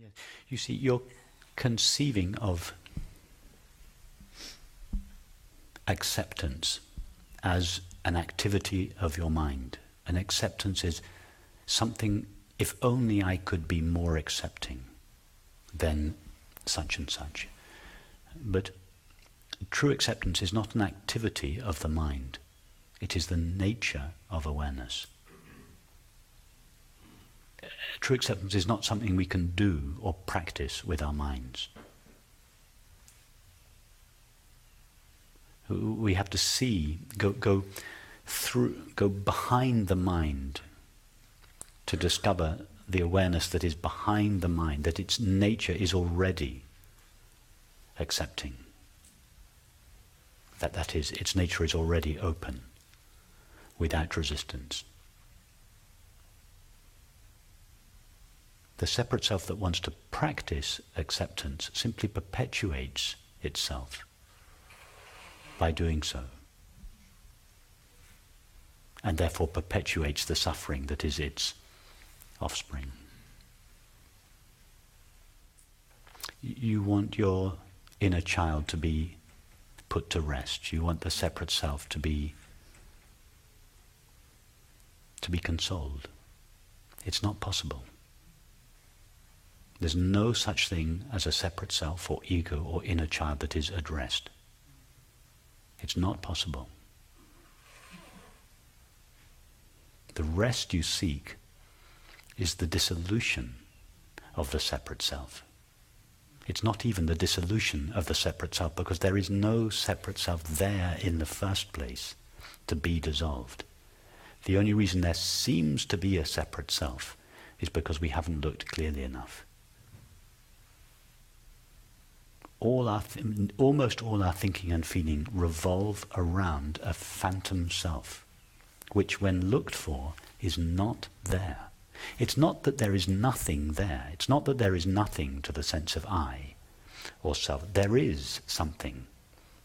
Yes. You see, you're conceiving of acceptance as an activity of your mind. And acceptance is something, if only I could be more accepting, then such and such. But true acceptance is not an activity of the mind. It is the nature of awareness. True acceptance is not something we can do or practice with our minds. We have to see, go behind the mind to discover the awareness that is behind the mind, that its nature is already accepting. That is, its nature is already open, without resistance. The separate self that wants to practice acceptance simply perpetuates itself by doing so, and therefore perpetuates the suffering that is its offspring. You want your inner child to be put to rest. You want the separate self to be consoled. It's not possible. There's no such thing as a separate self or ego or inner child that is at rest. It's not possible. The rest you seek is the dissolution of the separate self. It's not even the dissolution of the separate self, because there is no separate self there in the first place to be dissolved. The only reason there seems to be a separate self is because we haven't looked clearly enough. Almost all our thinking and feeling revolve around a phantom self, which when looked for is not there. It's not that there is nothing there. It's not that there is nothing to the sense of I or self. There is something.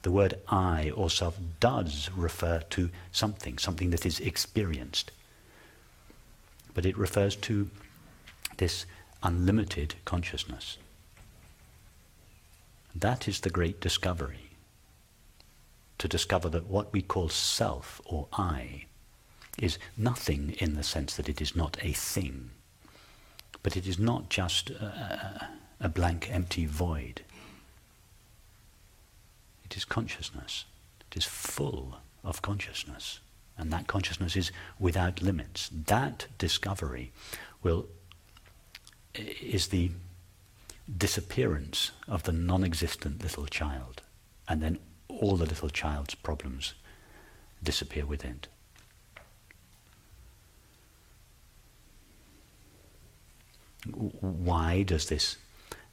The word I or self does refer to something that is experienced. But it refers to this unlimited consciousness. That is the great discovery. To discover that what we call self or I is nothing in the sense that it is not a thing, but it is not just a blank, empty void. It is consciousness. It is full of consciousness, and that consciousness is without limits. That discovery is the disappearance of the non-existent little child, and then all the little child's problems disappear with it. Why does this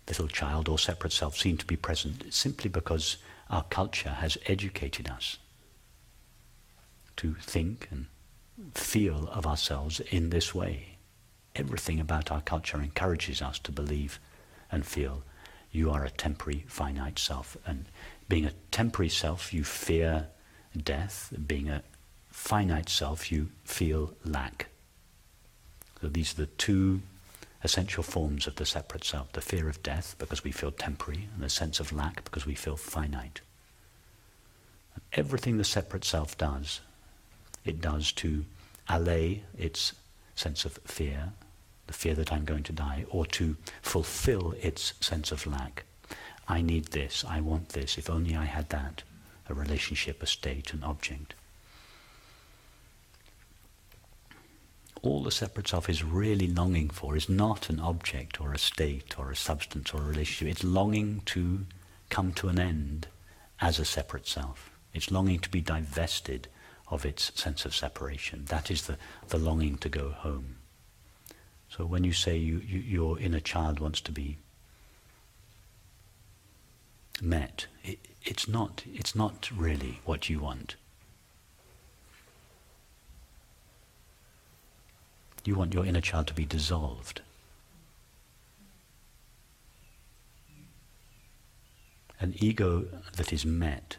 little child or separate self seem to be present? Simply because our culture has educated us to think and feel of ourselves in this way. Everything about our culture encourages us to believe and feel you are a temporary, finite self. And being a temporary self, you fear death. Being a finite self, you feel lack. So these are the two essential forms of the separate self: the fear of death, because we feel temporary, and the sense of lack, because we feel finite. And everything the separate self does, it does to allay its sense of fear, the fear that I'm going to die, or to fulfill its sense of lack. I need this, I want this, if only I had that, a relationship, a state, an object. All the separate self is really longing for is not an object or a state or a substance or a relationship. It's longing to come to an end as a separate self. It's longing to be divested of its sense of separation. That is the longing to go home. So when you say your inner child wants to be met, it's not really what you want. You want your inner child to be dissolved. An ego that is met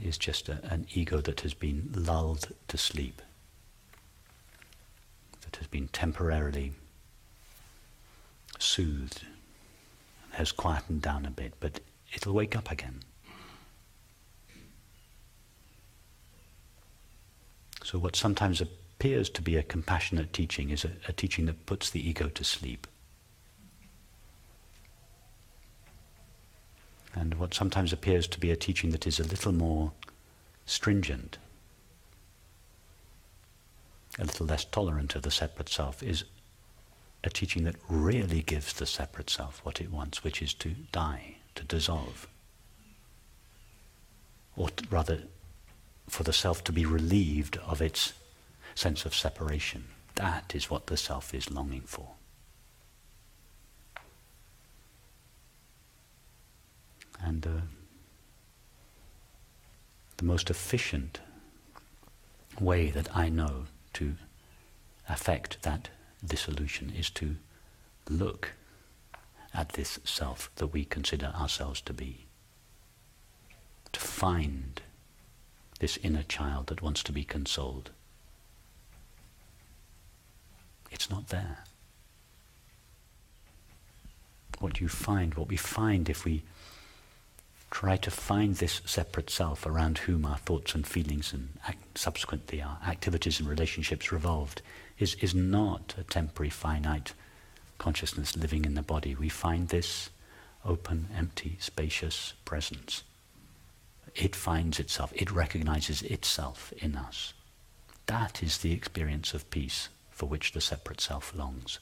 is just an ego that has been lulled to sleep, that has been temporarily soothed, has quietened down a bit, but it'll wake up again. So what sometimes appears to be a compassionate teaching is a teaching that puts the ego to sleep. And what sometimes appears to be a teaching that is a little more stringent, a little less tolerant of the separate self, is a teaching that really gives the separate self what it wants, which is to die, to dissolve. Or rather, for the self to be relieved of its sense of separation. That is what the self is longing for. And the most efficient way that I know to affect that dissolution is to look at this self that we consider ourselves to be. To find this inner child that wants to be consoled. It's not there. What we find if we try to find this separate self around whom our thoughts and feelings and subsequently our activities and relationships revolved is not a temporary finite consciousness living in the body. We find this open, empty, spacious presence. It finds itself, it recognizes itself in us. That is the experience of peace for which the separate self longs.